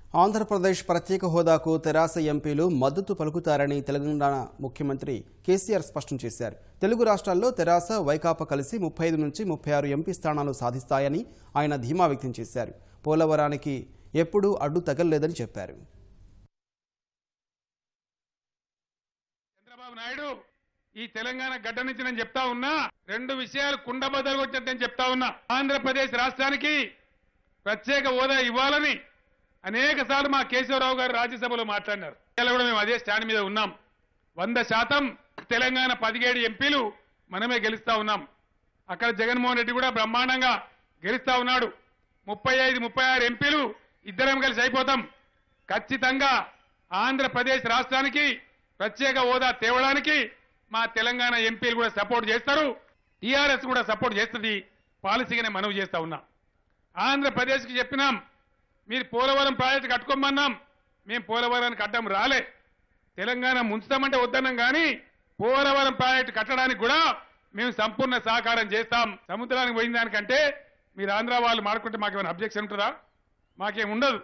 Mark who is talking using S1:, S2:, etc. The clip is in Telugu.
S1: ఆంధ్రప్రదేశ్ ప్రత్యేక హోదాకు తెరాస ఎంపీలు మద్దతు పలుకుతారని తెలంగాణ ముఖ్యమంత్రి కేసీఆర్ స్పష్టం చేశారు. తెలుగు రాష్ట్రాల్లో తెరాస, వైకాపా కలిసి 35 నుంచి 36 ఎంపీ స్థానాలు సాధిస్తాయని ఆయన ధీమా వ్యక్తం చేశారు. పోలవరానికి ఎప్పుడూ అడ్డు తగలలేదని చెప్పారు.
S2: చంద్రబాబు నాయుడు ఈ తెలంగాణ గడ్డ నుంచి నేను చెప్తా ఉన్నా, రెండు విషయాలు కుండబద్దలు వచ్చినట్టు చెప్తా ఉన్నా. ఆంధ్రప్రదేశ్ రాష్ట్రానికి ప్రత్యేక హోదా ఇవ్వాలని అనేక సార్లు మా కేశవరావు గారు రాజ్యసభలో మాట్లాడినారు. ఇలా కూడా మేము అదే స్టాండ్ మీద ఉన్నాం. 100% తెలంగాణ 17 ఎంపీలు మనమే గెలుస్తా ఉన్నాం. అక్కడ జగన్మోహన్ రెడ్డి కూడా బ్రహ్మాండంగా గెలుస్తా ఉన్నాడు. 35, 36 ఎంపీలు ఇద్దరం కలిసి అయిపోతాం. ఖచ్చితంగా ఆంధ్రప్రదేశ్ రాష్ట్రానికి ప్రత్యేక హోదా తేవడానికి మా తెలంగాణ ఎంపీలు కూడా సపోర్ట్ చేస్తారు. టీఆర్ఎస్ కూడా సపోర్ట్ చేస్తుంది. పాలసీగానే మనవి చేస్తా ఉన్నా. ఆంధ్రప్రదేశ్కి చెప్పినాం, మీరు పోలవరం ప్రాజెక్టు కట్టుకోమన్నాం. మేము పోలవరానికి అడ్డం రాలే. తెలంగాణ ముంచుతామంటే వద్దన్నాం, కానీ పోలవరం ప్రాజెక్టు కట్టడానికి కూడా మేము సంపూర్ణ సహకారం చేస్తాం. సముద్రానికి పోయిన దానికంటే మీరు ఆంధ్ర వాళ్ళు మాడుకుంటే మాకేమైనా అబ్జెక్షన్ ఉంటుందా? మాకేం ఉండదు.